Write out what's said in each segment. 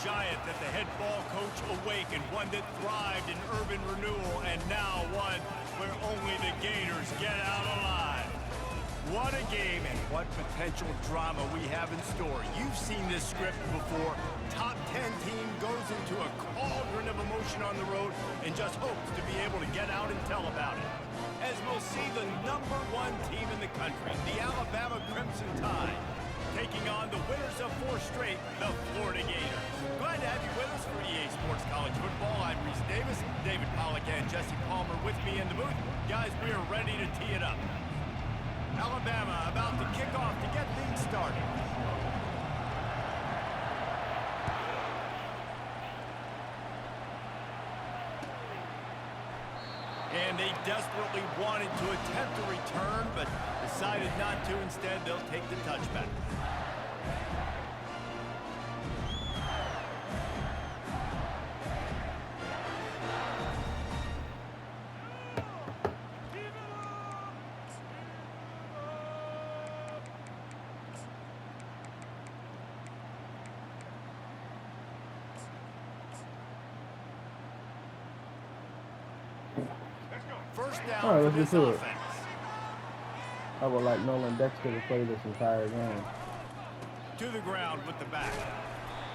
giant that the head ball coach awakened, one that thrived in urban renewal, and now one where only the Gators get out alive. What a game and what potential drama we have in store. You've seen this script before. Top 10 team goes into a cauldron of emotion on the road and just hopes to be able to get out and tell about it. As we'll see the #1 team in the country, the Alabama Crimson Tide, taking on the winners of 4 straight, the Florida Gators. Glad to have you with us for EA Sports College Football. I'm Reese Davis, David Pollack and Jesse Palmer with me in the booth. Guys, we are ready to tee it up. Alabama about to kick off to get things started. And they desperately wanted to attempt a return, but decided not to. Instead, they'll take the touchback. First down. All right, let's for get this to it. offense. I would like Nolan Dexter to play this entire game. To the ground with the back.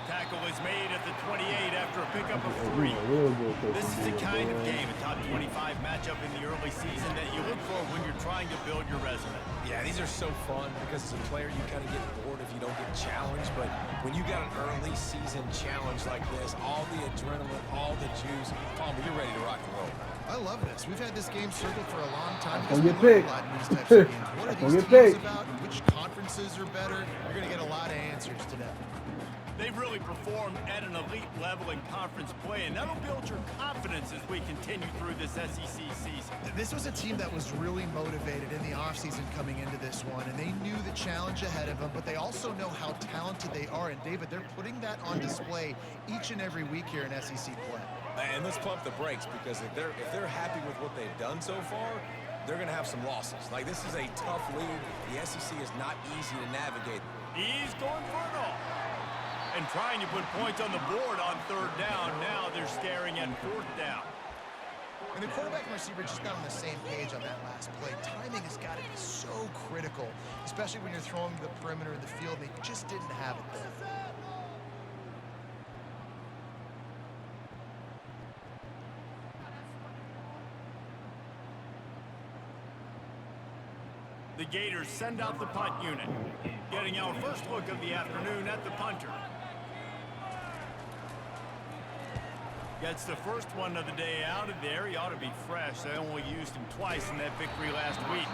Tackle is made at the 28 after a pickup of He's 3. a real good coach. This is the kind of game, a top 25 matchup in the early season that you look for when you're trying to build your resume. Yeah, these are so fun because as a player you kind of get bored if you don't get challenged, but when you got an early season challenge like this, all the adrenaline, all the juice, Palmer, you're ready to rock and roll. I love this. We've had this game circled for a long time. Gonna Because get we learn picked. a lot in these types of games. What are Gonna these get teams picked. about? Which conferences are better? You're going to get a lot of answers today. They've really performed at an elite level in conference play, and that'll build your confidence as we continue through this SEC season. This was a team that was really motivated in the offseason coming into this one, and they knew the challenge ahead of them, but they also know how talented they are. And, David, they're putting that on display each and every week here in SEC play. And let's pump the brakes because if they're happy with what they've done so far, they're going to have some losses. Like, this is a tough league. The SEC is not easy to navigate. He's going for it all. And trying to put points on the board on 3rd down. Now they're staring at 4th down. And the quarterback and receiver just got on the same page on that last play. Timing has got to be so critical, especially when you're throwing to the perimeter of the field. They just didn't have it there. The Gators send out the punt unit. Getting our first look of the afternoon at the punter. Gets the first one of the day out of there. He ought to be fresh. They only used him twice in that victory last week.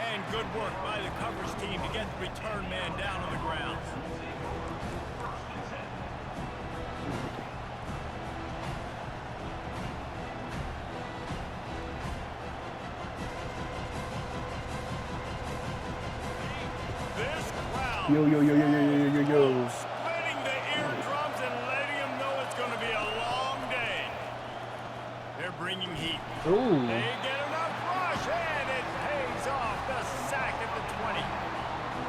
And good work by the coverage team to get the return man down on the ground. This crowd Yo. splitting the eardrums and letting them know it's going to be a long day. They're bringing heat. Ooh. They get enough rush, and it pays off. The sack at the 20.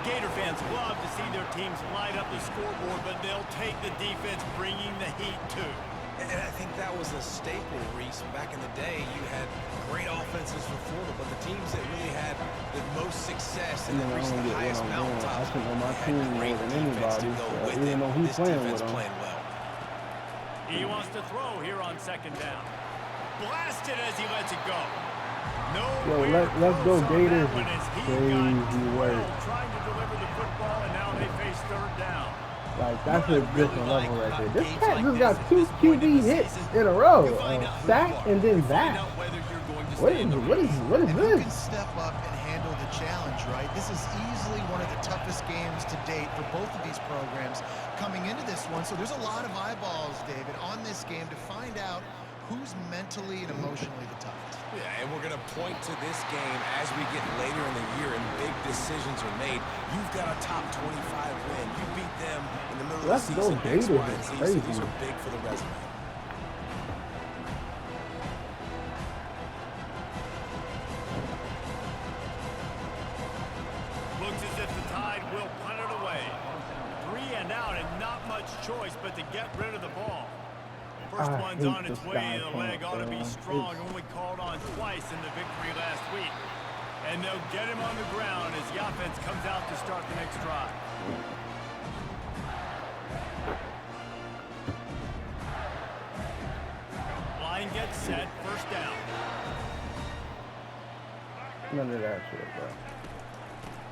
Gator fans love to see their teams light up the scoreboard, but they'll take the defense bringing the heat too. And I think that was a staple, Reese. Back in the day, you had great offenses for Florida, but the teams that really had the most success and You know, I reached don't the get what highest I'm doing. I mountaintops think on my had team more great than defense to anybody, go so with even it. though he's This playing defense with 'em. playing well. He wants to throw here on 2nd down. Blasted as he lets it go. No, let's go Gators. Crazy work. Trying to deliver the football, and now they face 3rd down. Like, that's a different level right there. This cat just got 2 QB hits in a row. Sack and then that. What is And who this? can step up and handle the challenge, right? This is easily one of the toughest games to date for both of these programs coming into this one. So there's a lot of eyeballs, David, on this game to find out who's mentally and emotionally the toughest. Yeah, and we're going to point to this game as we get later in the year and big decisions are made. You've got a top 25 win. You beat them in the middle of the Let's go season. Gators. X, Y, and It's Z. So crazy. these are big for the resume. Looks as if the Tide will punt it away. 3 and out, and not much choice but to get rid one's hate on its this way. guy The leg pump, ought to be bro. strong. Only called on twice in the victory last week. And they'll get him on the ground as the offense comes out to start the next drive. Line gets set. First down. None of that shit, bro.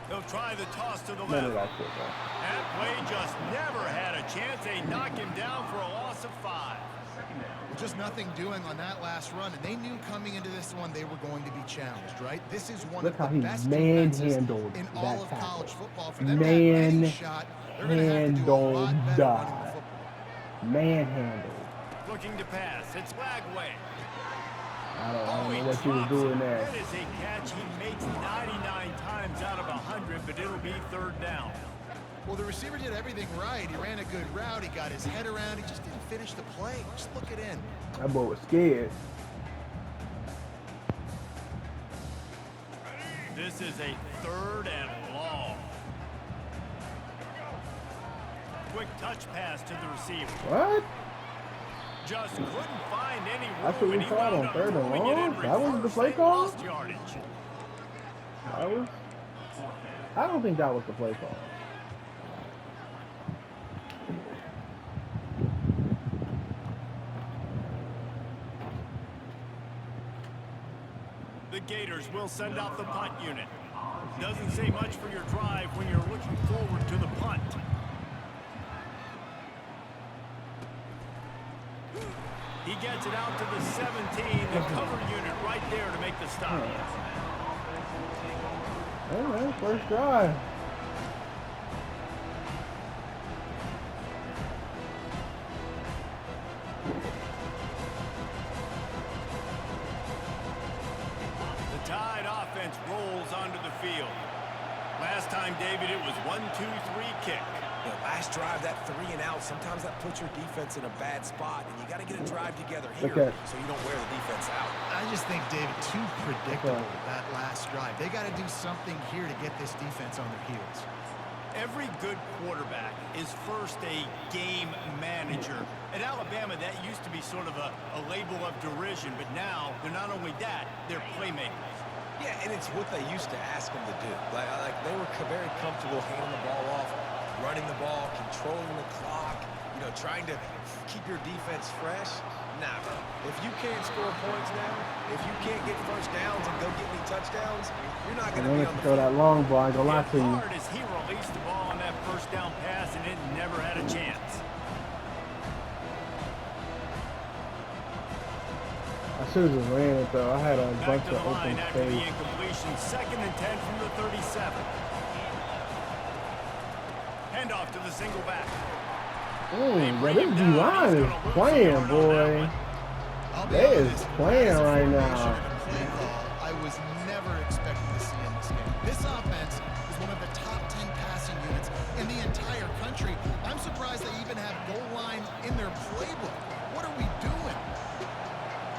They'll try the toss to the None left. of that shit, bro. That play just never had a chance. They knock him down for a loss of 5. Just nothing doing on that last run, and they knew coming into this one they were going to be challenged, right? This is one Look of how the he best defenses manhandled in that all of tackle. college football. For them to have any Man shot, they're going to have to do a lot better running the that. football. Manhandled. Looking to pass. It's Lagway. I don't know He what you was drops doing it. there. That is a catch he makes 99 times out of 100, but it'll be third down. Well, the receiver did everything right. He ran a good route. He got his head around. He just didn't finish the play. Just look it in. That boy was scared. This is a third and long. Quick touch pass to the receiver. What? Just couldn't find any room. That's what we and he called wound on up third and throwing it in long? That was the reverse. play They call? lost yardage. That was. I don't think that was the play call. The Gators will send out the punt unit. Doesn't say much for your drive when you're looking forward to the punt. He gets it out to the 17. The cover unit right there to make the stop. All right, first drive. The Tide offense rolls onto the field. Last time, David, it was 1-2-3 kick. Last drive, that 3 and out, sometimes that puts your defense in a bad spot, and you got to get a drive together here so you don't wear the defense out. I just think, David, too predictable, that last drive. They got to do something here to get this defense on their heels. Every good quarterback is first a game manager. At Alabama, that used to be sort of a label of derision, but now they're not only that, they're playmakers. Yeah, and it's what they used to ask them to do. Like they were very comfortable handing the ball off, running the ball, controlling the clock, trying to keep your defense fresh. Nah, bro. If you can't score points now, if you can't get first downs and go get me touchdowns, you're not going to be on the throw that long ball. I ain't gonna lie to you. Hard as he released the ball on that first down pass, and it never had a chance. I should have just ran it though. I had a Back bunch to the of open line after the space. incompletion. 2nd and 10 from the 37. Handoff to the single back. But this D-line is playing, boy. They is playing right now. I was never expecting to see in this game. This offense is one of the top 10 passing units in the entire country. I'm surprised they even have goal line in their playbook. What are we doing?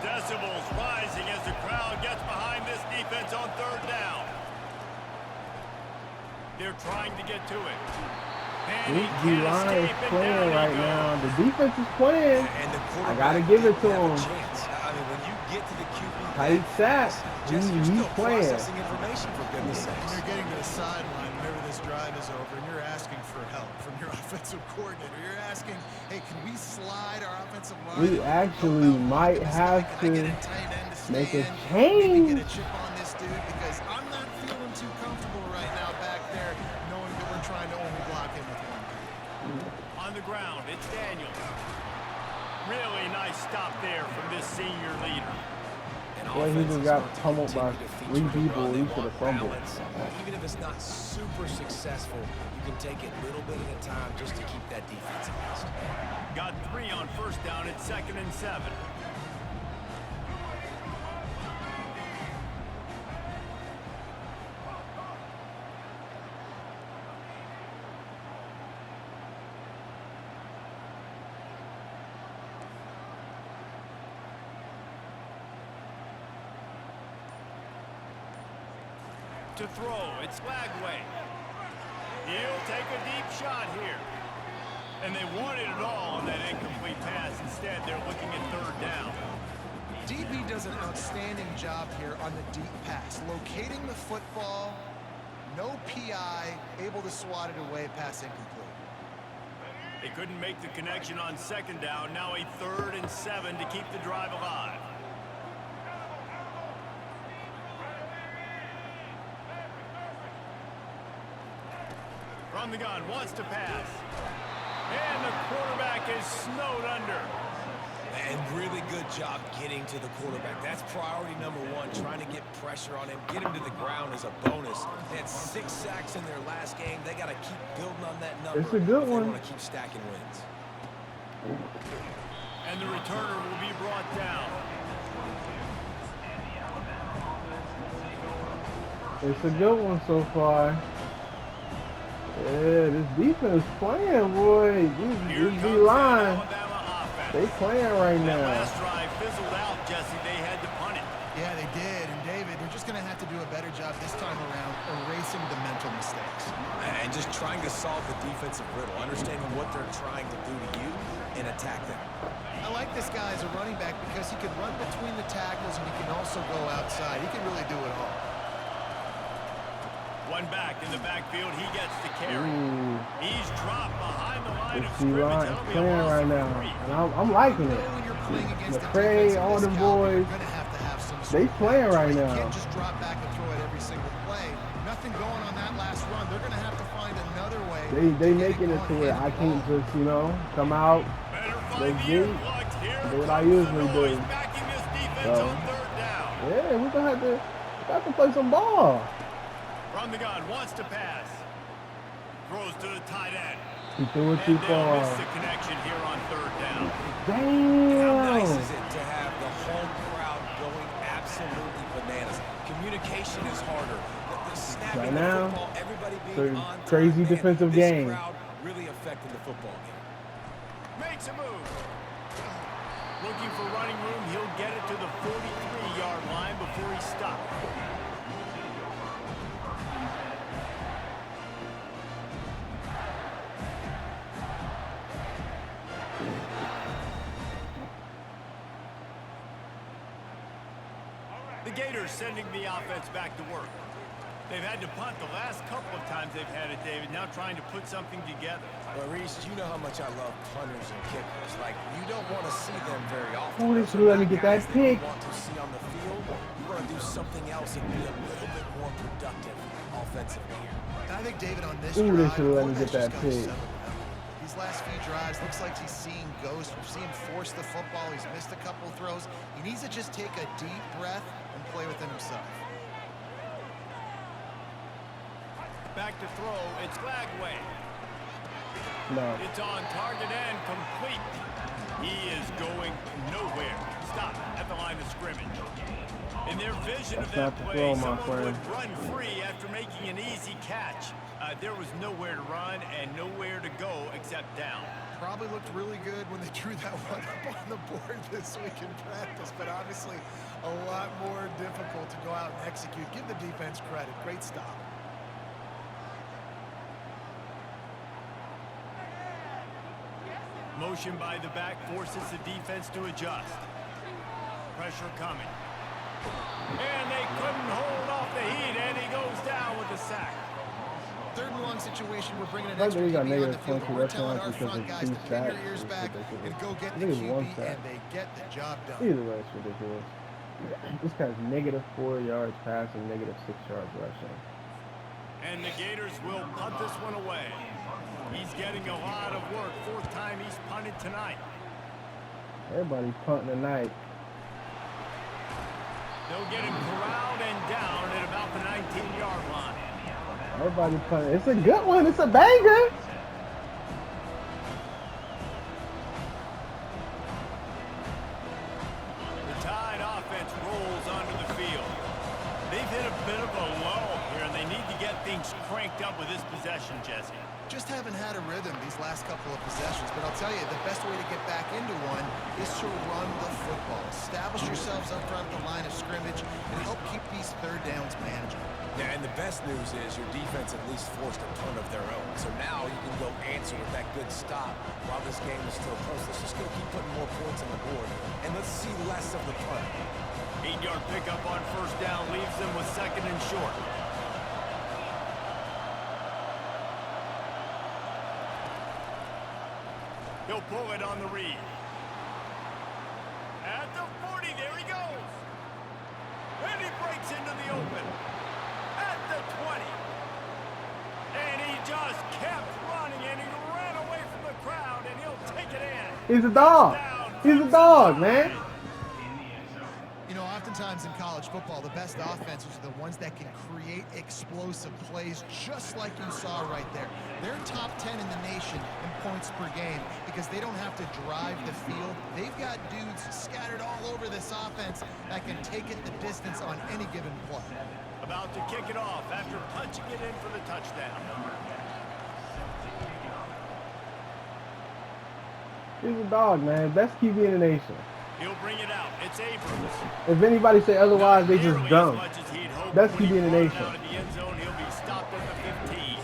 Decibels rising as the crowd gets behind this defense on third down. They're trying to get to it. This D-line is playing right now. The defense is playing. I gotta give it to him. I mean, when you get to the QB, Tight sack. you're He's still playing. processing information, for goodness sakes. When you're getting to the sideline whenever this drive is over and you're asking for help from your offensive coordinator, you're asking, hey, can we slide our offensive line? We actually might have to make a change. Get a chip on this dude because I'm not feeling too comfortable right now back there knowing that we're trying to only block him with one. On the ground, it's Daniels. Really nice stop there from this senior leader. Boy, he just got pummeled by 3 people. He should have fumbled. Even if it's not super successful, you can take it little bit at a time just to keep that defense honest. Got 3 on first down at 2nd and 7. To throw, it's Lagway. He'll take a deep shot here. And they wanted it all on that incomplete pass. Instead, they're looking at third down. DB does an outstanding job here on the deep pass. Locating the football, no PI, able to swat it away, pass incomplete. They couldn't make the connection on second down. Now a 3rd and 7 to keep the drive alive. From the gun, wants to pass. And the quarterback is snowed under. And really good job getting to the quarterback. That's priority number 1, trying to get pressure on him. Get him to the ground as a bonus. They had 6 sacks in their last game. They got to keep building on that number. It's a good one. They want to keep stacking wins. And the returner will be brought down. It's a good one so far. Yeah, this defense playing, boy. This D-line, they playing right That now. last drive fizzled out, Jesse. They had to punt it. Yeah, they did. And David, they're just going to have to do a better job this time around erasing the mental mistakes. And just trying to solve the defensive riddle, understanding what they're trying to do to you and attack them. I like this guy as a running back because he can run between the tackles and he can also go outside. He can really do it all. One back in the backfield. He gets the carry. Ooh, He's dropped behind the line this of scrimmage. D-line That'll is be a playing loss right of now, 3. and I'm liking it. When you're playing against a McCray, defense of all this them caliber, boys, you're going to have some they sort of playing balance. right You now. can't just drop back and throw it every single play. Nothing going on that last run. They're going to have to find another way. They making it to where I can't just, come out, Better they find the deep, influx. Here do what I comes the usually do. noise, backing this defense So, on third down. yeah, we got to play some ball. From the gun, wants to pass. Throws to the tight end. He threw it And too they'll miss far. the connection here on third down. How nice Damn. is it to have the home crowd going absolutely bananas? Communication is harder. The snapping Right the now, football, everybody it's being a on time, crazy man, defensive this game. crowd really affected the football game. Makes a move. Looking for running room. He'll get it to the 43-yard line before he stops. The Gators sending the offense back to work. They've had to punt the last couple of times they've had it, David. Now trying to put something together. Well, Reese, you know how much I love punters and kickers. Like, you don't want to see them very often. Oh, Those this are will let me not get that guys you pick. want to see on the field. You want to do something else and be a little bit more productive offensively here. I think David on this Ooh, drive, they should've let me quarterback's get that just gotta pick. settle down. These last few drives, looks like he's seeing ghosts. We've seen him force the football. He's missed a couple throws. He needs to just take a deep breath and play within himself. Back to throw. It's Lagway. No. It's on target and complete. He is going nowhere. Stop at the line of scrimmage. In their vision of That's that not the play, throw, my someone friend. would run free after making an easy catch. There was nowhere to run and nowhere to go except down. Probably looked really good when they drew that one up on the board this week in practice, but obviously a lot more difficult to go out and execute. Give the defense credit. Great stop. Motion by the back forces the defense to adjust. Pressure coming. And they couldn't hold off the heat, and he goes down with the sack. Third and long situation, we're bringing an I extra think he got DB on the negative field. points for We're telling restaurants our because front of guys to two pin their sacks. ears It's back ridiculous. and go get I the think it's one QB, sack. and they get the job done. Either way, it's ridiculous. This guy's negative 4 yards passing, negative 6 yards rushing. And the Gators will punt this one away. He's getting a lot of work. Fourth time he's punted tonight. Everybody's punting tonight. They'll get him corralled and down at about the 19-yard line. Everybody punting. It's a good one. It's a banger. The Tide offense rolls onto the field. They've hit a bit of a lull here, and they need to get things cranked up with this possession, Jesse. Just haven't had a rhythm these last couple of possessions, but I'll tell you, the best way to get back into one is to run the football. Establish yourselves up front at the line of scrimmage and help keep these third downs manageable. Yeah, and the best news is your defense at least forced a punt of their own. So now you can go answer with that good stop while this game is still close. Let's just go keep putting more points on the board, and let's see less of the punt. 8-yard pickup on first down leaves them with 2nd and short. He'll pull it on the read. At the 40, there he goes. And he breaks into the open. At the 20. And he just kept running, and he ran away from the crowd, and he'll take it in. He's a dog. He's a dog, man. You know, oftentimes in college football, the best offenses are the ones that can create explosive plays, just like you saw right there. They're top 10 in the nation in points per game because they don't have to drive the field. They've got dudes scattered all over this offense that can take it the distance on any given play. About to kick it off after punching it in for the touchdown. He's a dog, man. Best QB in the nation. He'll bring it out. It's Abrams. If anybody say otherwise, they just dumb. Best QB in the nation. Out of the end zone, he'll be stopped at the 15.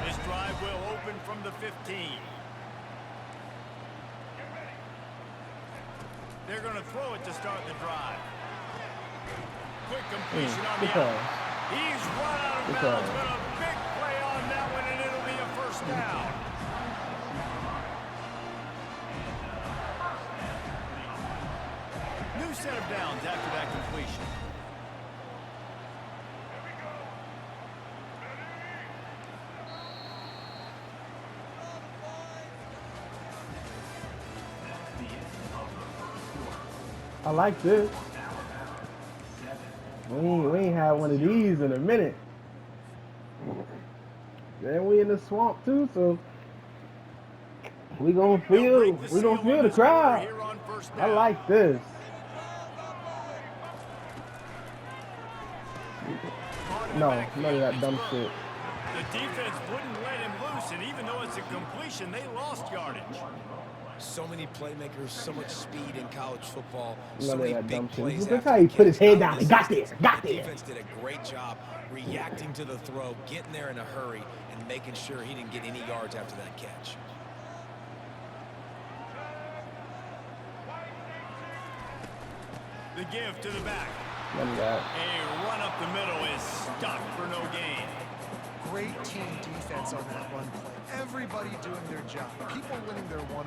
This drive will open from the 15. They're going to throw it to start the drive. Quick completion on the out. He's run out of bounds, but a big play on that one, and it'll be a first down. New set of downs after that completion. I like this. We ain't had one of these in a minute. Then we in the swamp too, so we gonna feel the crowd. I like this. No, none of that dumb shit. The defense wouldn't let him loose, and even though it's a completion, they lost yardage. So many playmakers, so much speed in college football, None so many of that dumb big shit. plays. Look how he put his head down. He got this. Got The this. defense did a great job reacting to the throw, getting there in a hurry, and making sure he didn't get any yards after that catch. The give to the back. None of that. A run up the middle is stuck for no gain. Great team defense on that run play. Everybody doing their job. People winning their Come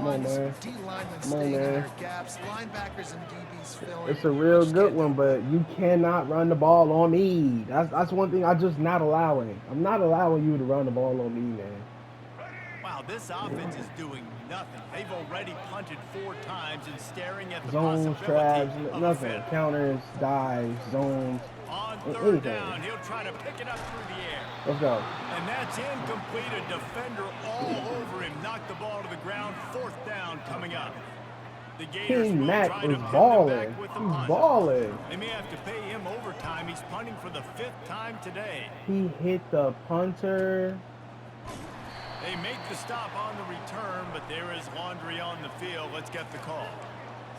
on, one-on-ones. man. D linemen Come on, staying in man. their gaps. Linebackers and DBs filling. It's a real good one, but you cannot run the ball on me. That's one thing I'm just not allowing. I'm not allowing you to run the ball on me, man. Wow, this offense is doing nothing. They've already punted 4 times and staring at the Zones, possibility traps, of nothing. a fifth. Counters, dives, zones, On anything. 3rd down, he'll try to pick it up through the air. Let's go. And that's incomplete. A defender all over him. Knocked the ball to the ground. 4th down coming up. The Gators King will Mac try is to pin them balling. back with the He's punt. balling. They may have to pay him overtime. He's punting for the 5th time today. He hit the punter. They make the stop on the return, but there is laundry on the field. Let's get the call.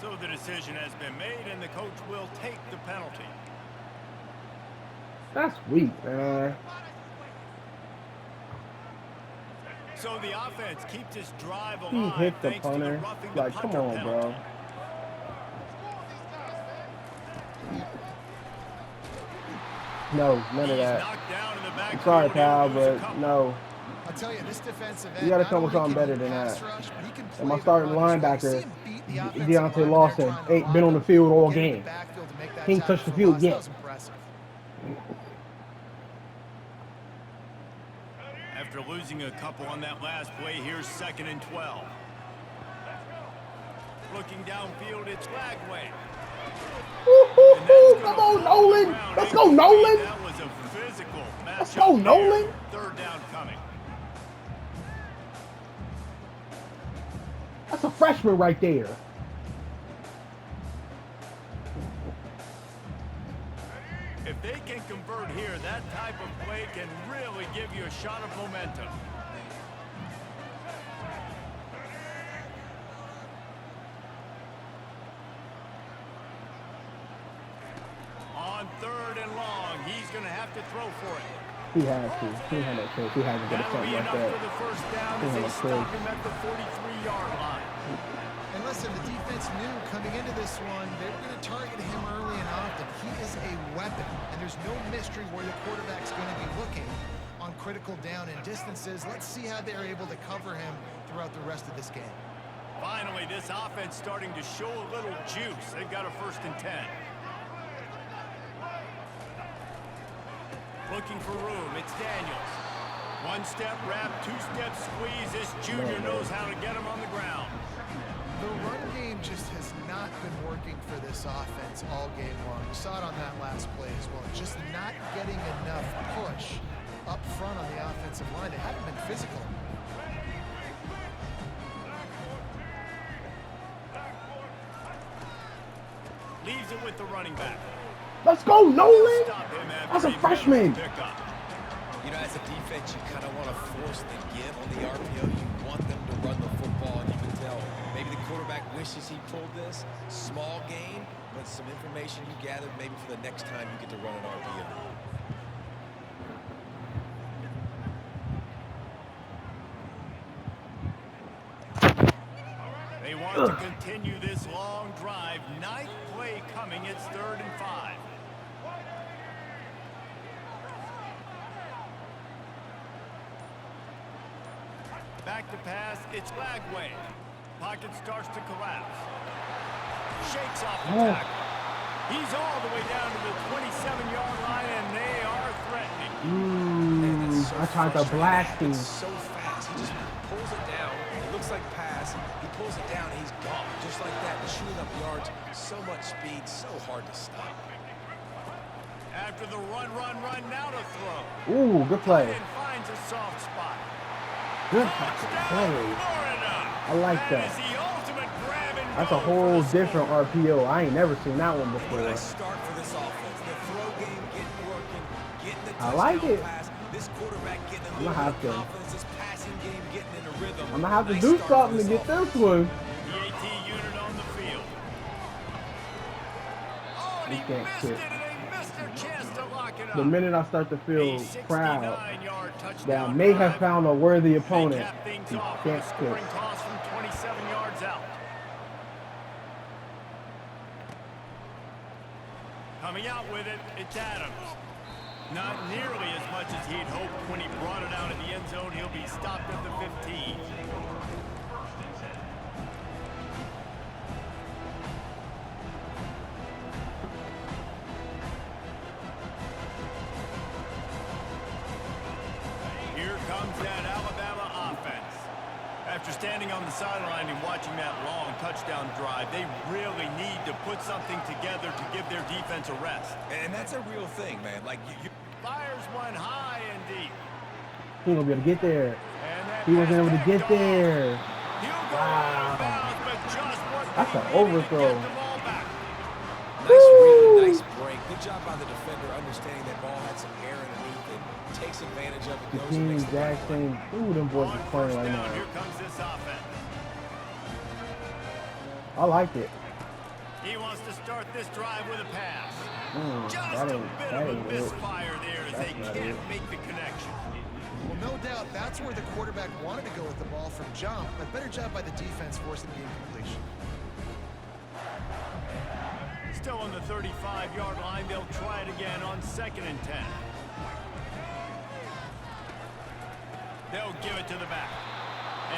So the decision has been made, and the coach will take the penalty. That's weak, man. So the offense keeps this drive He alive. hit the thanks to punter. roughing the Like, come punter on, penalty. bro. No, none of He's that. knocked down in the back. I'm sorry, pal, but no. I'll tell you, this defensive end, You gotta not come with only something can better he than pass that. rush, but he can And my play the starting run as well. You linebacker, see him beat the offensive Deontay lineman Lawson, trying to ain't lock been on him, the field all get in the game. backfield to make that He ain't tackle touched the for field loss. yet. That was impressive. After losing a couple on that last play, here's 2nd and 12. Looking downfield, it's Lagway. Come on, Nolan. Let's go, Nolan. That was a physical matchup. Let's go, Nolan. 3rd down coming. That's a freshman right there. If they can convert here, that type of play can really give you a shot of momentum. long. He's going to have to throw for it. He had to. He had no choice. He had to get a That'll something be like enough that. for the first down He as had they no stop choice. him at the 43-yard line. And listen, the defense knew coming into this one, they were going to target him early and often. He is a weapon, and there's no mystery where the quarterback's going to be looking on critical down and distances. Let's see how they're able to cover him throughout the rest of this game. Finally, this offense starting to show a little juice. They've got a 1st and 10. Looking for room. It's Daniels. 1-step wrap, 2-step squeeze. This junior knows how to get him on the ground. The run game just has not been working for this offense all game long. We saw it on that last play as well. Just not getting enough push up front on the offensive line. They haven't been physical. Leaves it with the running back. Let's go, Nolan! Stop him after That's a he freshman. makes the pickup. You know, as a defense, you kind of want to force the give on the RPO. You want them to run the football, and you can tell maybe the quarterback wishes he pulled this. Small gain, but some information you gathered maybe for the next time you get to run an RPO. They want to continue this long drive. 9th play coming. It's 3rd and 5. Back to pass. It's Lagway. Pocket starts to collapse. Shakes off the tackle. He's all the way down to the 27-yard line, and they are threatening. I tried to blast him. It's so fast. He just pulls it down. It looks like pass. He pulls it down, and he's gone. Just like that, shooting up yards. So much speed, so hard to stop. After the run, now to throw. Ooh, good play. And finds a soft spot. Good play. I like that. That is the ultimate grab and That's go a whole for the different score. RPO. I ain't never seen that one What before. a start for this offense. The throw game getting working, getting the I like touchdown it. pass. This quarterback getting a I'ma little have bit of to. confidence. This passing game getting in a rhythm. I'm gonna have to Nice do start for something to get offense. this one. The AT unit on the field. Oh, and We he can't missed quit. it, and they missed their chance to lock it up. The minute I start to feel A proud 69-yard that I touchdown may have drive. found a worthy They opponent, cap things you off with a can't scoring quit. toss from 27 yards out. Coming out with it, it's Adams. Not nearly as much as he'd hoped when he brought it out of the end zone. He'll be stopped at the 15. Here comes that Alabama offense. After standing on the sideline and watching that long touchdown drive, they really need to put something together to give their defense a rest. And that's a real thing, man. Like, you Fires one high and deep. He ain't gonna be able to get there. And that He wasn't pass able to get picked off. there. He'll go Wow. out of bounds, but just what That's they an needed overthrow. to get the ball back. nice Woo! read, nice break. Good job by the defender understanding that ball had some air underneath it. Takes advantage of it. Goes and King makes the play. Jackson. Ooh, them boys On are playing first right down, now. here comes this offense. I like it. He wants to start this drive with a pass. Just That a ain't- bit that of a ain't it. misfire there as they That's not can't it. make the connection. Well, no doubt that's where the quarterback wanted to go with the ball from jump, but better job by the defense forcing the incompletion. Still on the 35-yard line. They'll try it again on 2nd and 10. They'll give it to the back.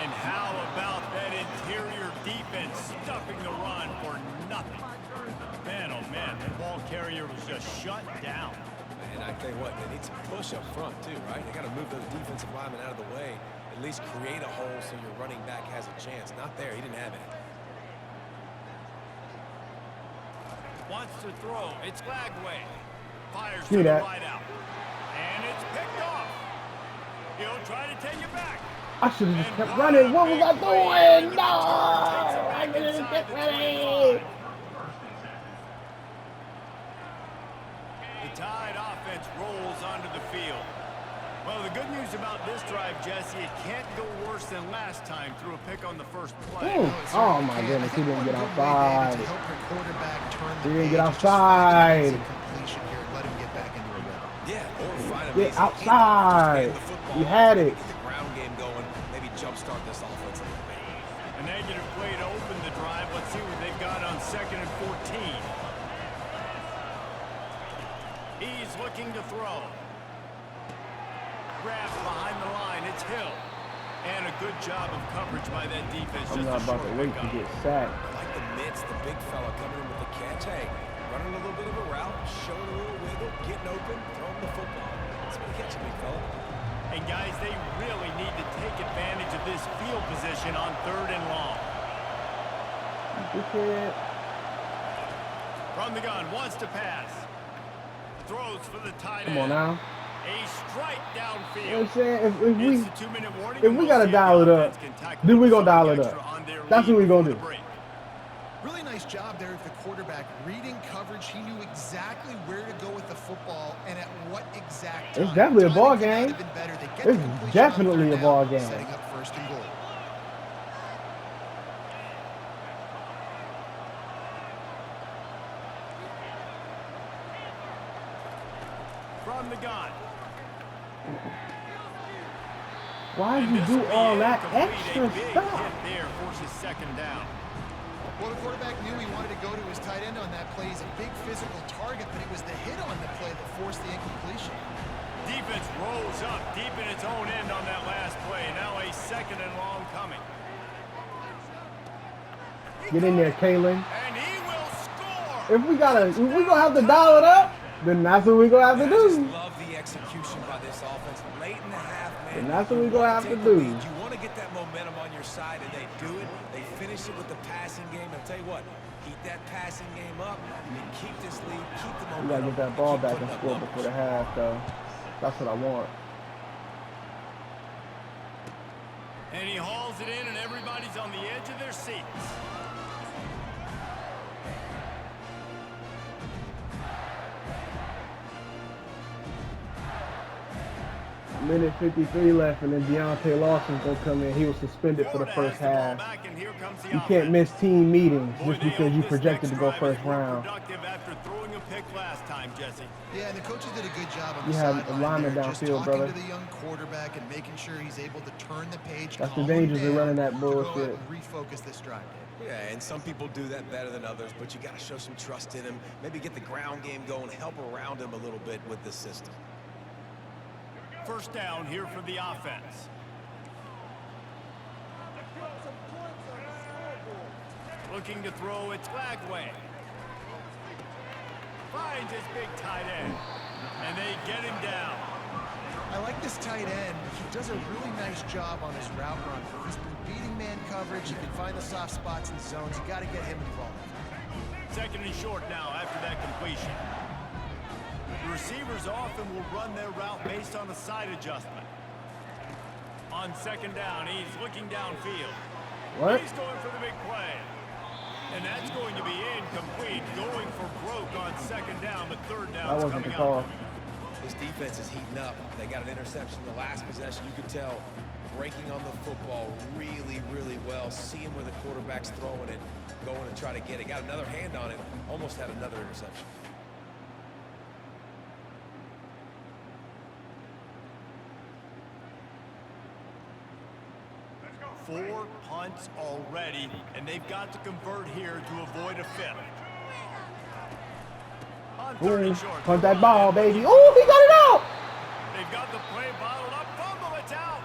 And how about that interior defense stuffing the run for nothing? Man, oh man, the ball carrier was just shut down. And I tell you what, they need some push up front too, right? They got to move those defensive linemen out of the way. At least create a hole so your running back has a chance. Not there. He didn't have it. Wants to throw. It's Lagway. Fires See to the that. wide out. And it's picked off. He'll try to take it back. I should have just And kept what running. a What was big I play. doing? No! I didn't get ready. The Tide offense rolls onto the field. Well, the good news about this drive, Jesse, it can't go worse than last time through a pick on the first play. Ooh. No, it Oh certainly my can't. goodness, I he think didn't one get good way, outside. David, to help your quarterback turn the He didn't get page is just outside. find an easy completion here and let him get back in way Get is outside. the football, You had it. get the ground game going, maybe jumpstart this offense a little bit. A negative play to open the drive. Let's see what they've got on 2nd and 14. He's looking to throw. Grabs behind the line. It's Hill. And a good job of coverage by that defense. I'm not about to wait to get sacked. I like the mitts, the big fella coming in with the catch. Hey, running a little bit of a route, showing a little wiggle, getting open, throwing the football. That's what catch a big fella. And guys, they really need to take advantage of this field position on 3rd and long. From the gun, wants to pass. Throws for the tight end. Come on now. A strike downfield. You know what I'm saying? It's a 2-minute warning. If we gotta dial it up, then we gonna dial it up. That's what we gonna do. Really nice job there of the quarterback reading coverage. He knew exactly where to go with the football and at what exact time. It's definitely a ball game. It's definitely a ball game. Setting up 1st and goal. From the gun. Why you do all that extra stuff? There forces 2nd down. Well, the quarterback knew he wanted to go to his tight end on that play. He's a big physical target, but it was the hit on the play that forced the incompletion. Defense rolls up deep in its own end on that last play. Now a 2nd and long coming. Get in there, Kalen. And he will score. If we gonna have to dial it up, then that's what we gonna have to I just do. love the execution by this offense. Late in the half, man. And that's what we gonna have to do. You want to get that momentum on your side, and they do it. They finish it with the passing game. I'll tell you what, keep that passing game up and keep this lead, keep the momentum. We gotta get that ball keep back putting and up score numbers. before the half, though. That's what I want. And he hauls it in, and everybody's on the edge of their seats. Minute 53 left, and then Deontay Lawson's gonna come in. He was suspended for the first half. You can't miss team meetings just because you projected to go 1st round. After throwing a pick last time, Jesse. Yeah, and the coaches did a good job on You the have sideline alignment there, just downfield, talking brother. to the young quarterback and making sure he's able to turn the page. That's the calm him dangers of down running that to go out bullshit. and refocus this drive. Yeah, and some people do that better than others, but you got to show some trust in him. Maybe get the ground game going, help around him a little bit with this system. 1st down here for the offense. Looking to throw, it's Lagway. Finds his big tight end, and they get him down. I like this tight end. He does a really nice job on his route run. He's been beating man coverage. He can find the soft spots and zones. You got to get him involved. 2nd and short now after that completion. The receivers often will run their route based on a side adjustment. On 2nd down, he's looking downfield. What? He's going for the big play. And that's going to be incomplete. Going for broke on 2nd down, but 3rd down That is wasn't the coming call. up. This defense is heating up. They got an interception in the last possession. You could tell breaking on the football really, really well. Seeing where the quarterback's throwing it, going to try to get it. Got another hand on it. Almost had another interception. Four punts already, and they've got to convert here to avoid a 5th. On 3rd and short. Punt that ball, baby. Oh, he got it out. They've got the play bottled up. Fumble, it's out.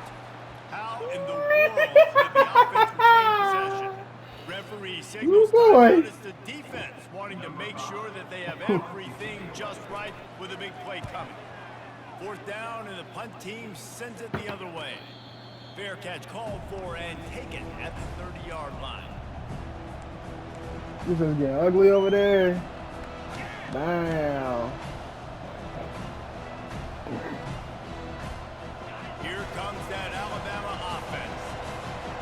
How in the world did the offense retain possession? Referee signals notice the defense wanting to make sure that they have everything just right with a big play coming. 4th down, and the punt team sends it the other way. Fair catch called for and taken at the 30-yard line. This is getting ugly over there. Damn. Here comes that Alabama offense.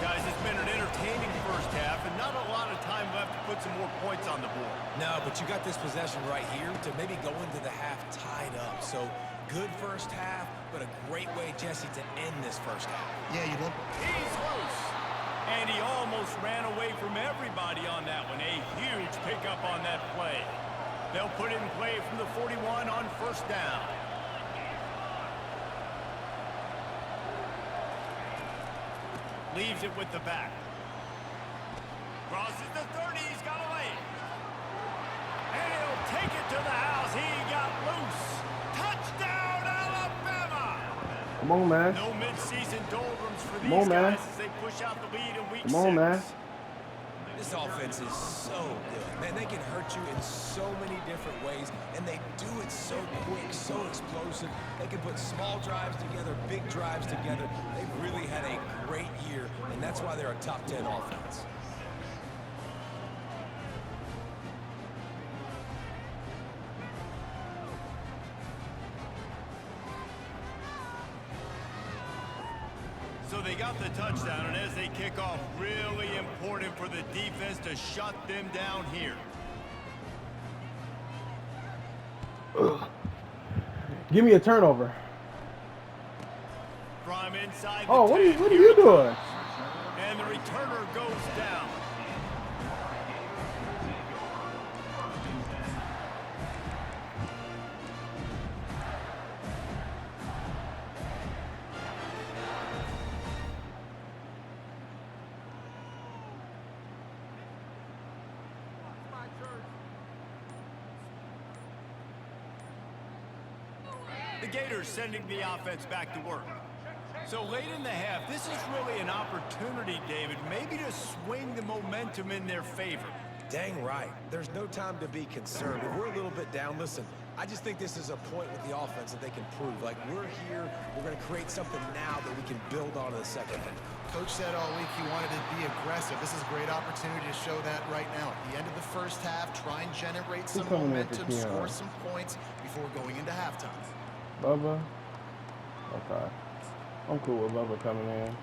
Guys, it's been an entertaining first half and not a lot of time left to put some more points on the board. No, but you got this possession right here to maybe go into the half tied up. So good first half, but a great way, Jesse, to end this first half. Yeah, you look. He's loose. And he almost ran away from everybody on that one. A huge pickup on that play. They'll put it in play from the 41 on 1st down. Leaves it with the back. Crosses the 30. He's got away. And he'll take it to the house. He got loose. Touchdown, Alabama! Come on, man. No mid-season doldrums for Come on, these man. guys as they push out the lead in week 6. Come on, man. This offense is so good. Man, they can hurt you in so many different ways, and they do it so quick, so explosive. They can put small drives together, big drives together. They've really had a great year, and that's why they're a top 10 offense. So they got the touchdown, and as they kick off, really important for the defense to shut them down here. Ugh. Give me a turnover. From inside the Oh, what are you 10, doing? and the returner goes down. The Gators sending the offense back to work. So late in the half, this is really an opportunity, David, maybe to swing the momentum in their favor. Dang right. There's no time to be concerned. If we're a little bit down, listen, I just think this is a point with the offense that they can prove. Like, we're here, we're going to create something now that we can build on in the second half. Coach said all week he wanted to be aggressive. This is a great opportunity to show that right now. At the end of the first half, try and generate some momentum, score some points before going into halftime. Bubba? Okay. I'm cool with Bubba coming in.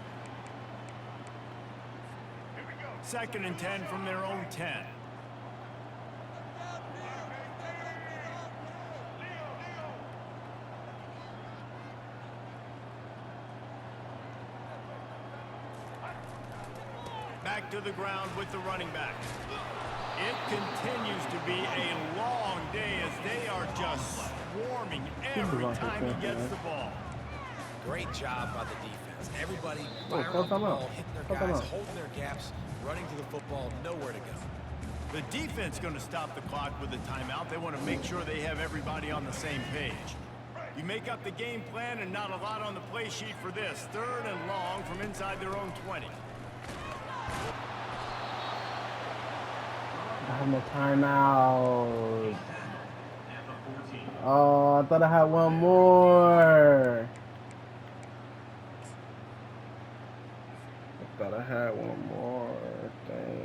2nd and 10 from their own 10. Back to the ground with the running back. It continues to be a long day as they are just swarming every time he gets the ball. Great job by the defense. Everybody firing up the ball, hitting their guys, holding their gaps, running to the football, nowhere to go. The defense going to stop the clock with a timeout. They want to make sure they have everybody on the same page. You make up the game plan and not a lot on the play sheet for this. 3rd and long from inside their own 20. I have no timeout. Oh, I thought I had one more. I thought I had one more. Damn.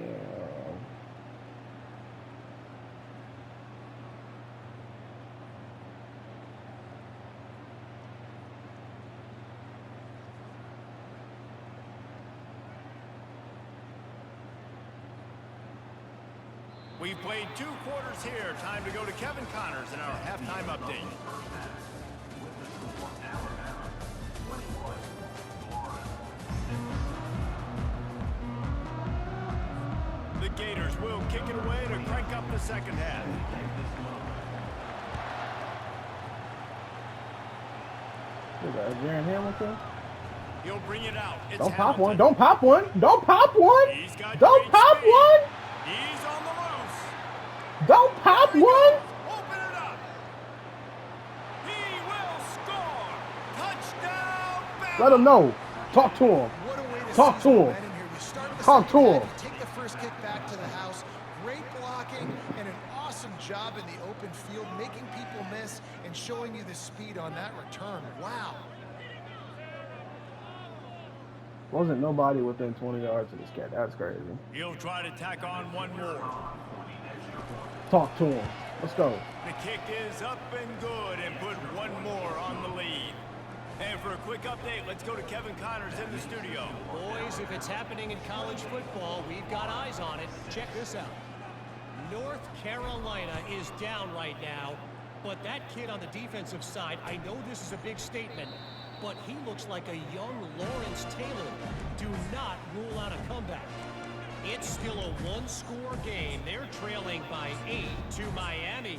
We've played 2 quarters here. Time to go to Kevin Connors in our halftime update. The Gators will kick it away to crank up the second half. Who's that, Jaron Hamilton? He'll bring it out. It's Don't pop Hamilton. one. Don't pop one. Don't pop one. He's got Don't great pop speed. one. He's on the loose. Don't pop one. Open it up. He will score. Touchdown, Bama. Let him know. Talk to him. What a way to Talk to him. You start the Talk to second him. half, you take the first kick back to the house. Great blocking and an awesome job in the open field, making people miss and showing you the speed on that return. Wow. Wasn't nobody within 20 yards of this cat. That's crazy. He'll try to tack on one more. Talk to him. Let's go. The kick is up and good and put one more on the lead. And for a quick update, let's go to Kevin Connors in the studio. Boys, if it's happening in college football, we've got eyes on it. Check this out. North Carolina is down right now, but that kid on the defensive side, I know this is a big statement, but he looks like a young Lawrence Taylor. Do not rule out a comeback. It's still a one-score game. They're trailing by 8 to Miami.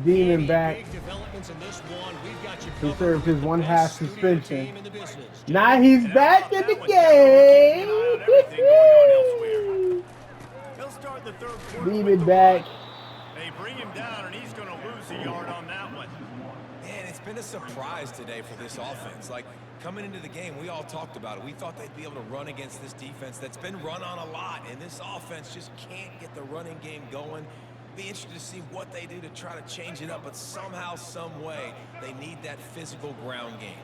Demon back. Big developments in this one. We've got you He covered served his with the 1/2 best studio suspension. team in the business. Now he's And how back about in the that one? Definitely keeping an eye on everything going on elsewhere. game. He'll start the third quarter with Demon the back. run. They bring him down, and he's going to lose a yard on that one. Man, it's been a surprise today for this offense. Like, coming into the game, we all talked about it. We thought they'd be able to run against this defense that's been run on a lot, and this offense just can't get the running game going. Be interested to see what they do to try to change it up, but somehow, some way, they need that physical ground game.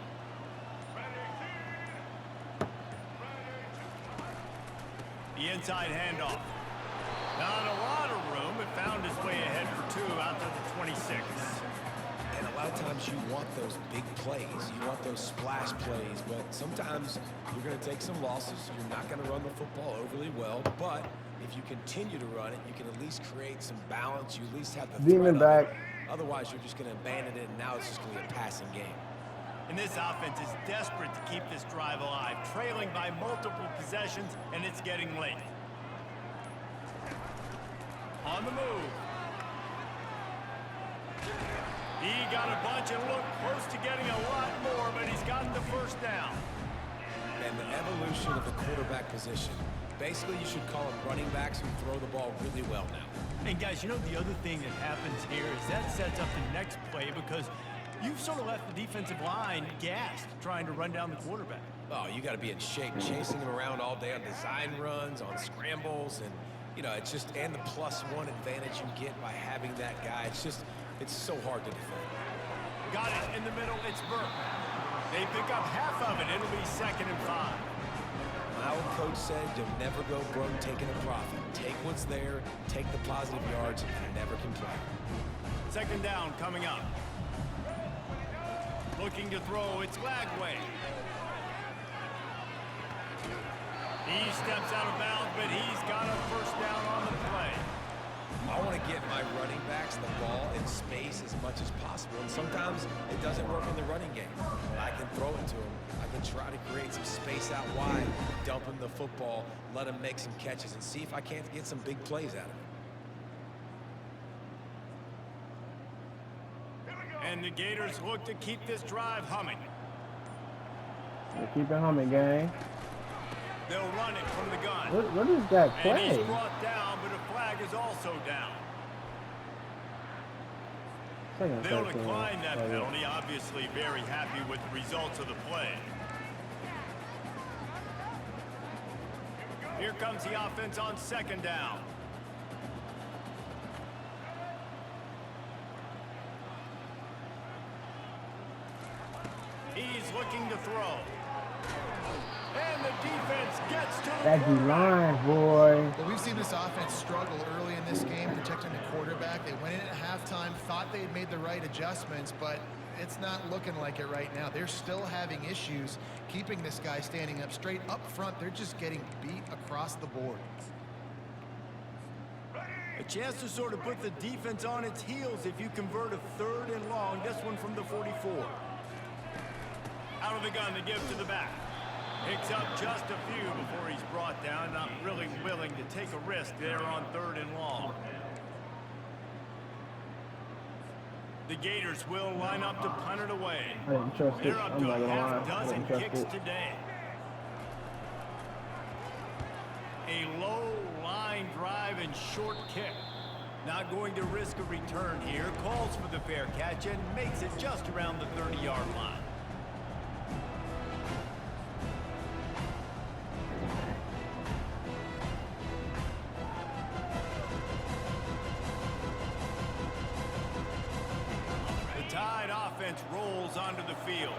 The inside handoff. Not a lot of room. It found his way ahead for 2 out to the 26. And a lot of times you want those big plays. You want those splash plays, but sometimes you're going to take some losses. You're not going to run the football overly well, but if you continue to run it, you can at least create some balance. You at least have the Demon threat of back. it. Otherwise, you're just going to abandon it, and now it's just going to be a passing game. And this offense is desperate to keep this drive alive, trailing by multiple possessions, and it's getting late. On the move. He got a bunch and looked close to getting a lot more, but he's gotten the first down. And the evolution of the quarterback position. Basically, you should call them running backs who throw the ball really well now. And guys, you know the other thing that happens here is that sets up the next play because you've sort of left the defensive line gassed trying to run down the quarterback. Oh, you got to be in shape, chasing him around all day on design runs, on scrambles, and, you know, it's just, and the +1 advantage you get by having that guy. It's just, it's so hard to defend. Got it in the middle. It's Burke. They pick up half of it. It'll be 2nd and 5. My old coach said you'll never go broke taking a profit. Take what's there, take the positive yards, and never complain. 2nd down coming up. Looking to throw. It's Lagway. He steps out of bounds, but he's got a first down on the play. I want to get my running backs the ball in space as much as possible, and sometimes it doesn't work in the running game. I can throw it to him. I can try to create some space out wide, dump him the football, let him make some catches, and see if I can't get some big plays out of him. And the Gators look to keep this drive humming. Keep it humming, gang. They'll run it from the gun. What is that And play? he's brought down, but a flag is also down. They'll decline that penalty, obviously very happy with the results of the play. Here comes the offense on 2nd down. He's looking to throw. And the defense gets to the That's the line, boy. Well, we've seen this offense struggle early in this game protecting the quarterback. They went in at halftime, thought they had made the right adjustments, but it's not looking like it right now. They're still having issues keeping this guy standing up straight up front. They're just getting beat across the board. A chance to sort of put the defense on its heels if you convert a 3rd and long. This one from the 44. Out of the gun to give to the back. Picks up just a few before he's brought down. Not really willing to take a risk there on 3rd and long. The Gators will line up to punt it away. I didn't trust it. They're up I'm to not a gonna half lie. I dozen didn't trust kicks it. today. A low line drive and short kick. Not going to risk a return here. Calls for the fair catch and makes it just around the 30-yard line. Rolls onto the field.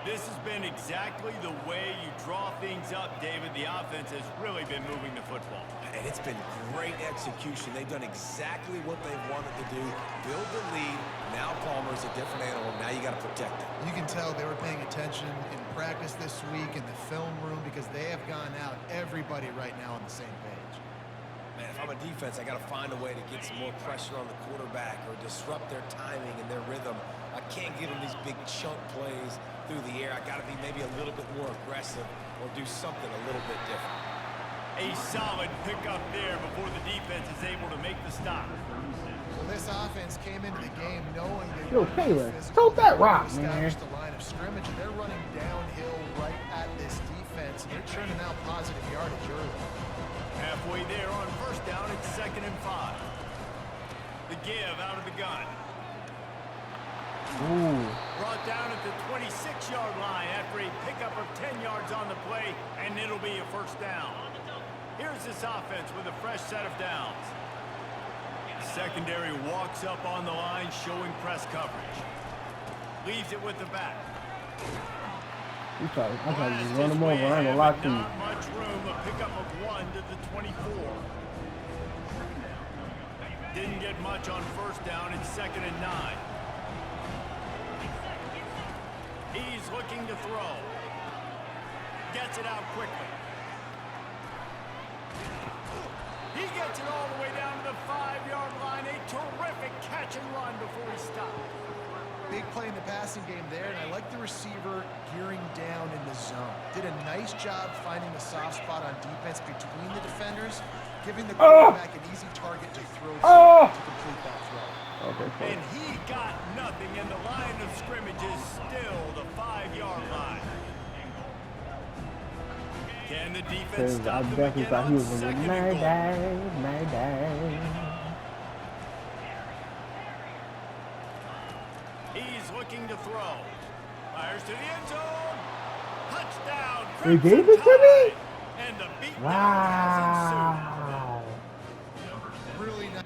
This has been exactly the way you draw things up, David. The offense has really been moving the football. And it's been great execution. They've done exactly what they've wanted to do. Build the lead. Now Palmer's a different animal. Now you got to protect him. You can tell they were paying attention in practice this week in the film room because they have gone out, everybody right now on the same page. Man, if I'm a defense, I got to find a way to get some more pressure on the quarterback or disrupt their timing and their rhythm. I can't give them these big chunk plays through the air. I got to be maybe a little bit more aggressive or do something a little bit different. A solid pickup there before the defense is able to make the stop. Well, this offense came into the game knowing they Yo, were Taylor, physical. tote that They rock, established man. the line of scrimmage, and they're running downhill right at this defense. And they're churning out positive yardage early. Halfway there on first down, it's 2nd and 5. The give out of the gun. Ooh. Brought down at the 26-yard line after a pickup of 10 yards on the play, and it'll be a first down. Here's this offense with a fresh set of downs. Secondary walks up on the line, showing press coverage. Leaves it with the back. I tried to just run him over. I ain't gonna lie to you. Not much room. A pickup of 1 to the 24. Didn't get much on first down. It's 2nd and 9. He's looking to throw. Gets it out quickly. He gets it all the way down to the 5-yard line. A terrific catch and run before he stopped. Big play in the passing game there, and I like the receiver gearing down in the zone. Did a nice job finding the soft spot on defense between the defenders, giving the quarterback an easy target to throw to complete that throw. Okay, cool. And he got nothing, and the line of scrimmage is still the 5-yard line. Can the defense stop I them definitely again thought he on was going to second be and goal? my He's looking to throw. Fires to the end zone. Touchdown. They gave Crimson it to me? Tide. And the beatdown Wow. Really nice.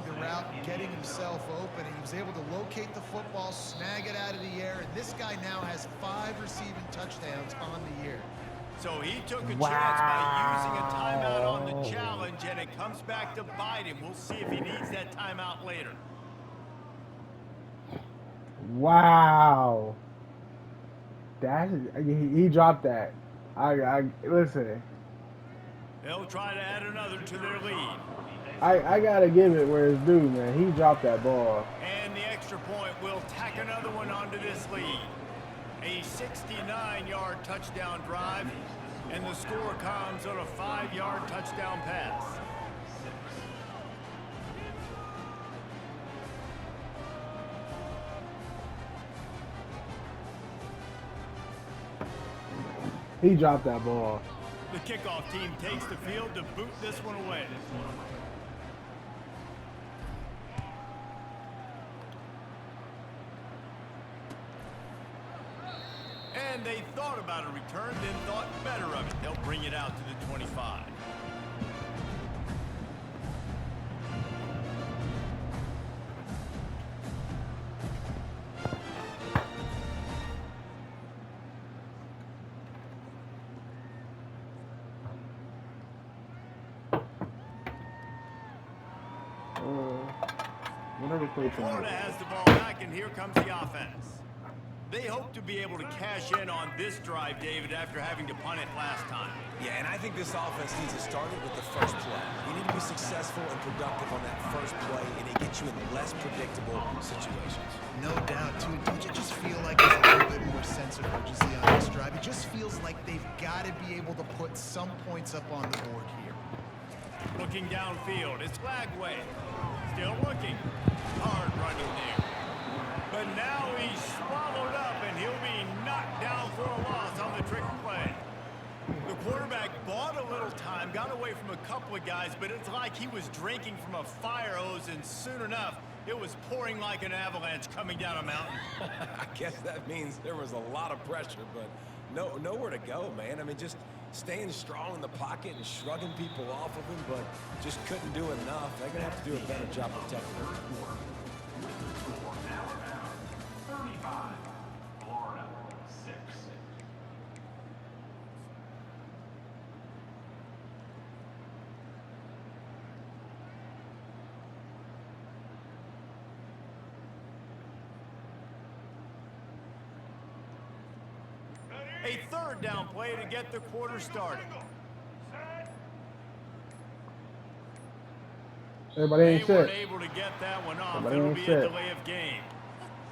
The route, getting himself open, and he was able to locate the football, snag it out of the air, and this guy now has 5 receiving touchandowns on the year. So he took a chance by using a timeout on the challenge, and it comes back to bite him. We'll see if he needs that timeout later. Wow. He dropped that. I listen. They'll try to add another to their lead. I gotta give it where it's due, man. He dropped that ball. And the extra point will tack another one onto this lead. A 69-yard touchdown drive, and the score comes on a 5-yard touchdown pass. He dropped that ball. The kickoff team takes the field to boot this one away. And they thought about a return, then thought better of it. They'll bring it out to the 25. Florida has the ball back, and here comes the offense. They hope to be able to cash in on this drive, David, after having to punt it last time. Yeah, and I think this offense needs to start it with the first play. You need to be successful and productive on that first play, and it gets you in less predictable situations. No doubt, too. Don't you just feel like there's a little bit more sense of urgency on this drive? It just feels like they've got to be able to put some points up on the board here. Looking downfield, it's Flagway. Still looking. Hard running there. But now he's swallowed up, and he'll be knocked down for a loss on the trick play. The quarterback bought a little time, got away from a couple of guys, but it's like he was drinking from a fire hose, and soon enough, it was pouring like an avalanche coming down a mountain. I guess that means there was a lot of pressure, but nowhere to go, man. I mean, just staying strong in the pocket and shrugging people off of him, but just couldn't do enough. They're going to have to do a better job protecting him. A third down play to get the quarter started. Everybody ain't They weren't set. able to get that one off. Everybody It'll ain't be set. a delay of game.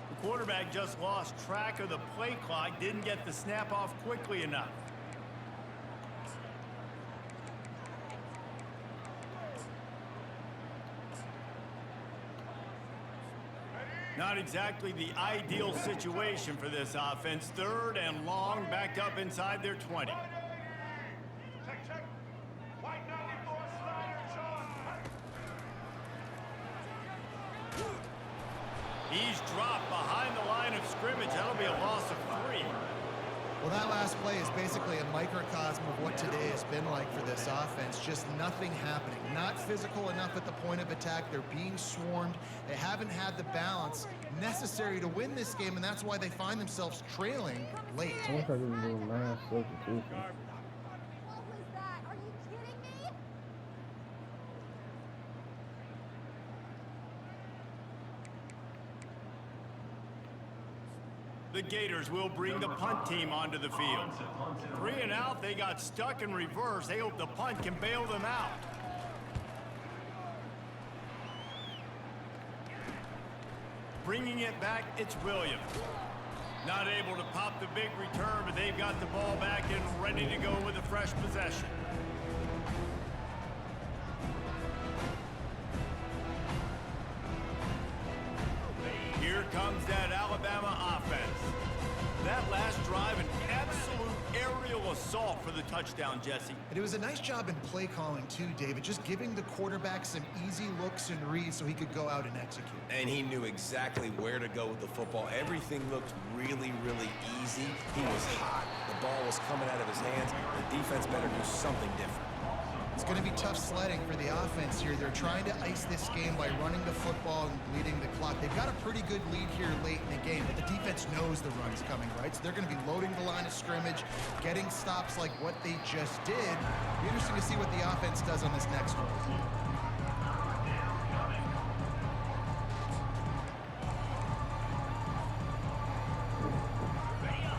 The quarterback just lost track of the play clock, didn't get the snap off quickly enough. Not exactly the ideal situation for this offense. 3rd and long, backed up inside their 20. He's dropped behind the line of scrimmage. That'll be a loss of 3. Well, that last play is basically a microcosm of what today has been like for this offense. Just nothing happening. Not physical enough at the point of attack. They're being swarmed. They haven't had the balance necessary to win this game, and that's why they find themselves trailing late. I wish I didn't do mass substitution. What was that? Are you kidding me? The Gators will bring the punt team onto the field. 3 and out, they got stuck in reverse. They hope the punt can bail them out. Bringing it back, it's Williams. Not able to pop the big return, but they've got the ball back and ready to go with a fresh possession. Here comes that Alabama offense. That last drive, an absolute aerial assault for the touchdown, Jesse. And it was a nice job in play calling too, David, just giving the quarterback some easy looks and reads so he could go out and execute. And he knew exactly where to go with the football. Everything looked really, really easy. He was hot. The ball was coming out of his hands. The defense better do something different. It's going to be tough sledding for the offense here. They're trying to ice this game by running the football and bleeding the clock. They've got a pretty good lead here late in the game, but the defense knows the run's coming, right? So they're going to be loading the line of scrimmage, getting stops like what they just did. It'll be interesting to see what the offense does on this next one.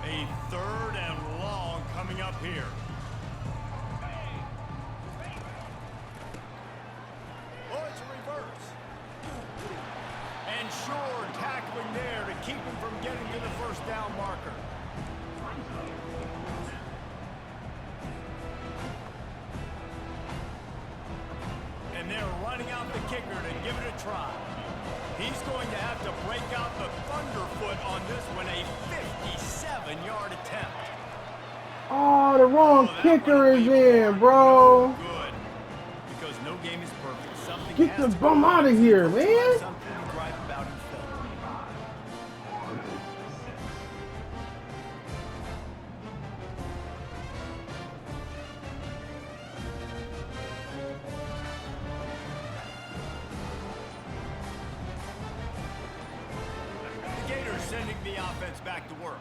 A 3rd and long coming up here. Oh, it's a reverse. And sure, tackling there to keep him from getting to the first down marker. And they're running out the kicker to give it a try. He's going to have to break out the thunderfoot on this one, a 57-yard attempt. Oh, the wrong kicker is in, bro. Good. Because no game is perfect. Something Get the bum out of here, man. Something to gripe about himself. The Gators sending the offense back to work.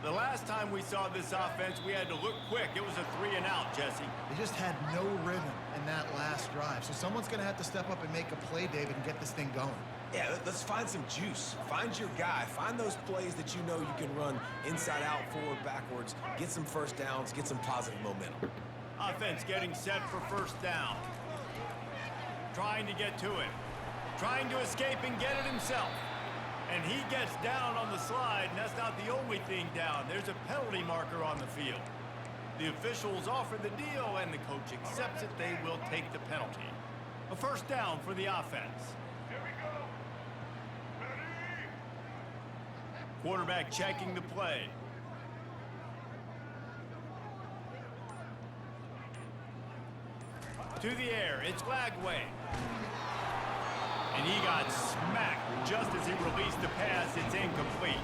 The last time we saw this offense, we had to look quick. It was a 3 and out, Jesse. They just had no rhythm in that last drive. So someone's going to have to step up and make a play, David, and get this thing going. Yeah, let's find some juice. Find your guy. Find those plays that you know you can run inside out, forward, backwards. Get some first downs. Get some positive momentum. Offense getting set for first down. Trying to get to it. Trying to escape and get it himself. And he gets down on the slide, and that's not the only thing down. There's a penalty marker on the field. The officials offer the deal, and the coach accepts it. They will take the penalty. A first down for the offense. Here we go. Ready? Quarterback checking the play. To the air, it's Lagway. And he got smacked just as he released the pass. It's incomplete.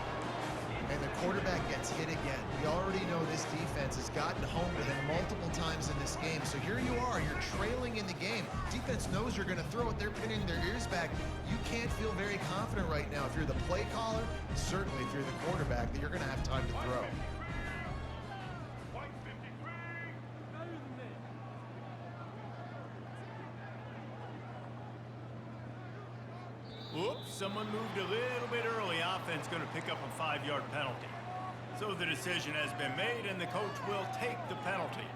And the quarterback gets hit again. We already know this defense has gotten home to him multiple times in this game. So here you are, you're trailing in the game. Defense knows you're going to throw it. They're pinning their ears back. You can't feel very confident right now if you're the play caller, certainly if you're the quarterback, that you're going to have time to throw. Oops, someone moved a little bit early. Offense going to pick up a 5-yard penalty. So the decision has been made, and the coach will take the penalty.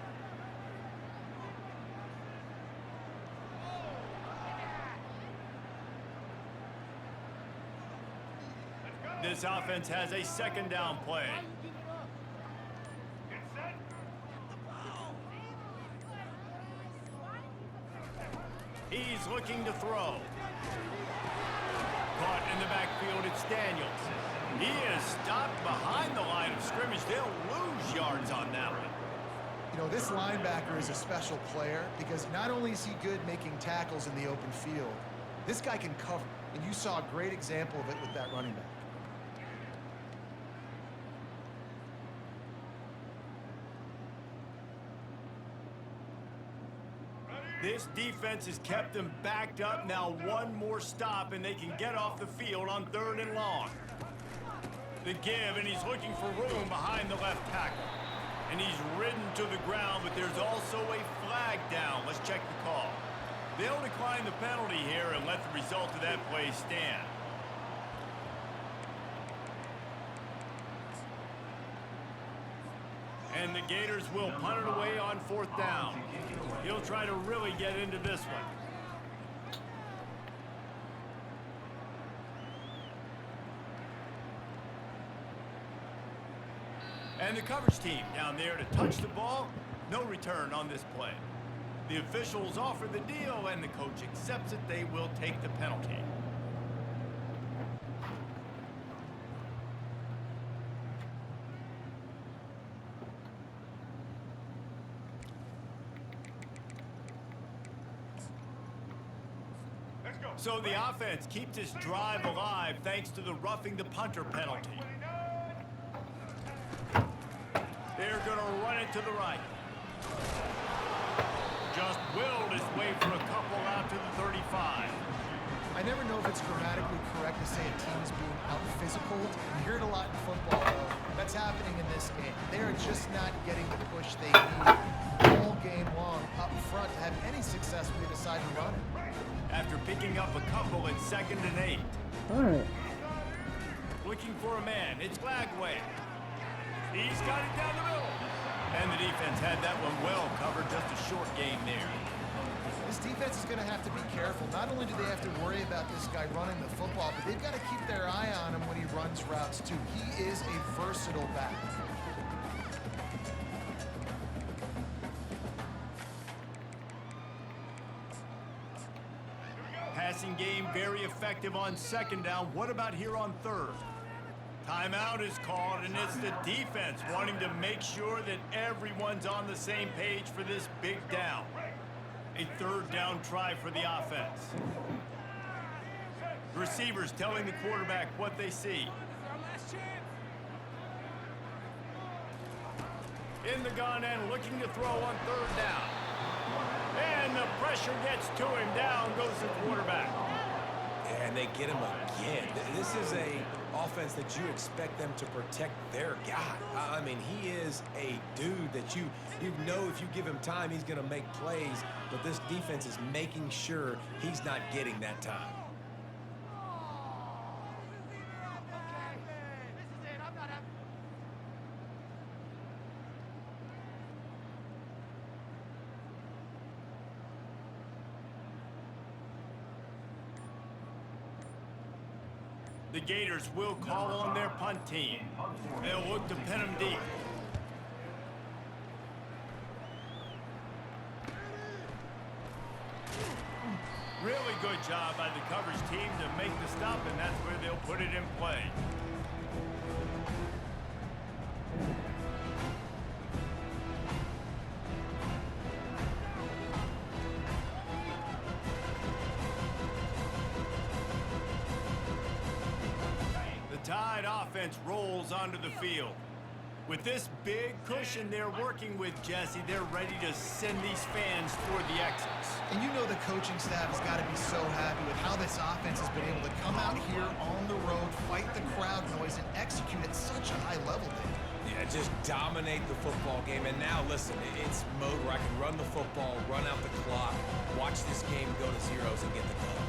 Let's go. This offense has a second down play. He's looking to throw. Caught in the backfield, it's Daniels. He is stopped behind the line of scrimmage. They'll lose yards on that one. You know, this linebacker is a special player because not only is he good making tackles in the open field, this guy can cover. And you saw a great example of it with that running back. This defense has kept them backed up. Now one more stop, and they can get off the field on 3rd and long. The give, and he's looking for room behind the left tackle. And he's ridden to the ground, but there's also a flag down. Let's check the call. They'll decline the penalty here and let the result of that play stand. And the Gators will punt it away on 4th down. He'll try to really get into this one. And the coverage team down there to touch the ball. No return on this play. The officials offer the deal, and the coach accepts it. They will take the penalty. So the offense keeps this drive alive thanks to the roughing the punter penalty. They're going to run it to the right. Just willed his way for a couple out to the 35. I never know if it's grammatically correct to say a team's being out-physical. You hear it a lot in football, though. That's happening in this game. They are just not getting the push they need all game long up front to have any success when they decide to run it. After picking up a couple at 2nd and 8. All right. Looking for a man. It's Lagway. He's got it down the middle. And the defense had that one well covered. Just a short game there. This defense is going to have to be careful. Not only do they have to worry about this guy running the football, but they've got to keep their eye on him when he runs routes, too. He is a versatile back. Passing game very effective on 2nd down. What about here on 3rd? Timeout is called, and it's the defense wanting to make sure that everyone's on the same page for this big down. A 3rd down try for the offense. Receivers telling the quarterback what they see. In the gun and looking to throw on 3rd down. And the pressure gets to him. Down goes the quarterback. And they get him again. This is a offense that you expect them to protect their guy. I mean, he is a dude that you know if you give him time, he's going to make plays. But this defense is making sure he's not getting that time. The Gators will call on their punt team. They'll look to pin them deep. Really good job by the coverage team to make the stop, and that's where they'll put it in play. Tide offense rolls onto the field. With this big cushion they're working with, Jesse, they're ready to send these fans toward the exits. And you know the coaching staff has got to be so happy with how this offense has been able to come out here on the road, fight the crowd noise, and execute at such a high level, Dave. Yeah, just dominate the football game. And now, listen, it's mode where I can run the football, run out the clock, watch this game go to zeros and get the dub.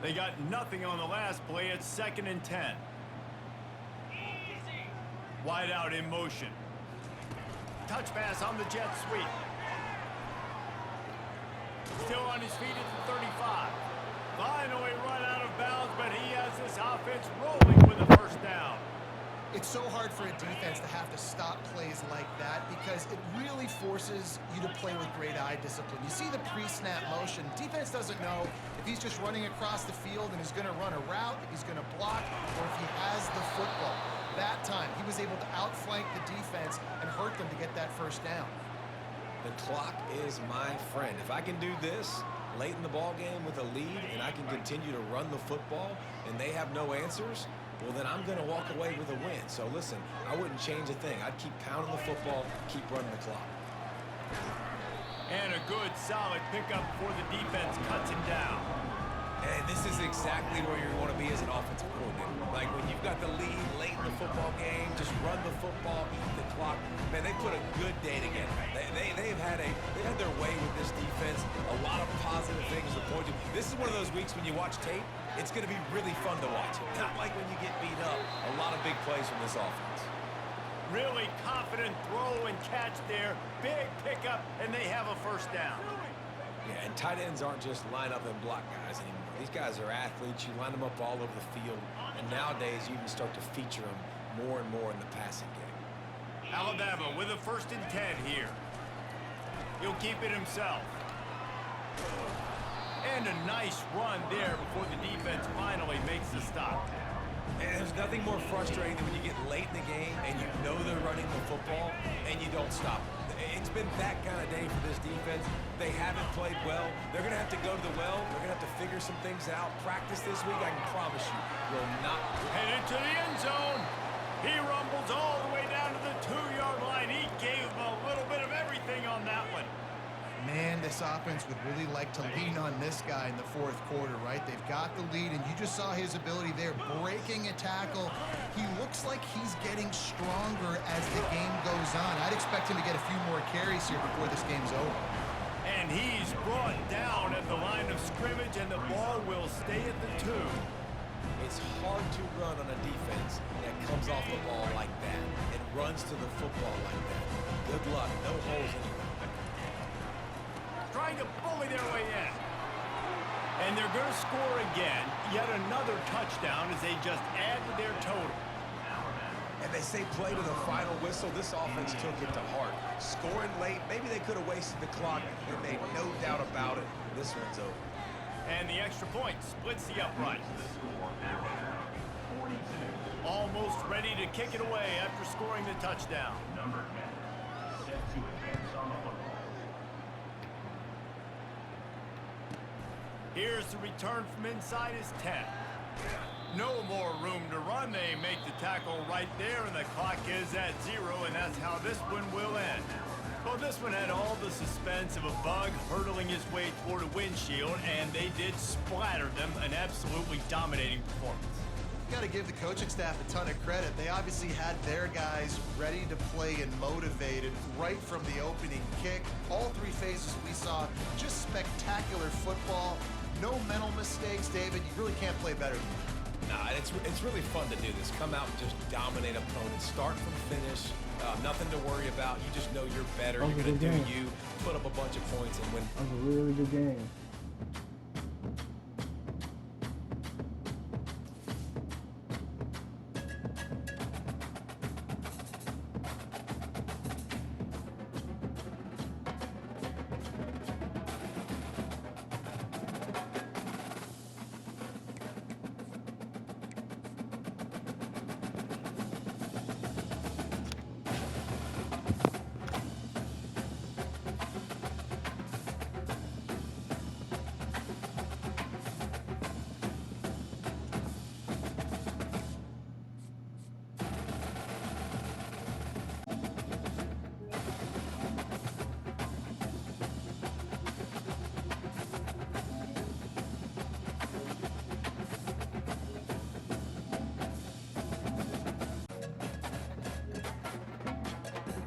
They got nothing on the last play. It's 2nd and 10. Wide out in motion. Touch pass on the jet sweep. Still on his feet at the 35. Finally run out of bounds, but he has this offense rolling with a first down. It's so hard for a defense to have to stop plays like that because it really forces you to play with great eye discipline. You see the pre-snap motion. Defense doesn't know if he's just running across the field and is going to run a route, if he's going to block, or if he has the football. That time, he was able to outflank the defense and hurt them to get that first down. The clock is my friend. If I can do this late in the ball game with a lead and I can continue to run the football and they have no answers, well, then I'm going to walk away with a win. So, listen, I wouldn't change a thing. I'd keep pounding the football, keep running the clock. And a good, solid pickup before the defense cuts him down. And this is exactly where you want to be as an offensive coordinator. Like when you've got the lead late in the football game, just run the football, eat the clock. Man, they put a good day together. They've had their way with this defense. A lot of positive things to point to. This is one of those weeks when you watch tape, it's going to be really fun to watch. Not like when you get beat up. A lot of big plays from this offense. Really confident throw and catch there. Big pickup, and they have a first down. Yeah, and tight ends aren't just line up and block guys anymore. These guys are athletes. You line them up all over the field. And nowadays, you even start to feature them more and more in the passing game. Alabama with a 1st and 10 here. He'll keep it himself. And a nice run there before the defense finally makes the stop. And there's nothing more frustrating than when you get late in the game and you know they're running the football and you don't stop them. It's been that kind of day for this defense. They haven't played well. They're going to have to go to the well. They're going to have to figure some things out. Practice this week, I can promise you, will not. Headed to the end zone. He rumbles all the way down to the 2-yard line. He gave him a little bit of everything on that one. Man, this offense would really like to lean on this guy in the fourth quarter, right? They've got the lead, and you just saw his ability there, breaking a tackle. He looks like he's getting stronger as the game goes on. I'd expect him to get a few more carries here before this game's over. And he's brought down at the line of scrimmage, and the ball will stay at the 2. It's hard to run on a defense that comes off the ball like that and runs to the football like that. Good luck. No holes anywhere. Trying to bully their way in. And they're going to score again. Yet another touchdown as they just add to their total. And they say play to the final whistle. This offense took it to heart. Scoring late, maybe they could have wasted the clock. They made no doubt about it. This one's over. And the extra point splits the uprights. Almost ready to kick it away after scoring the touchdown. Here's the return from inside his 10. No more room to run. They make the tackle right there, and the clock is at 0, and that's how this one will end. Well, this one had all the suspense of a bug hurtling his way toward a windshield, and they did splatter them. An absolutely dominating performance. You got to give the coaching staff a ton of credit. They obviously had their guys ready to play and motivated right from the opening kick. All 3 phases we saw, just spectacular football. No mental mistakes, David. You really can't play better than that. Nah, it's really fun to do this. Come out and just dominate opponents. Start from finish. Nothing to worry about. You just know you're better. You're going to do you. Put up a bunch of points and win. That was a really good game.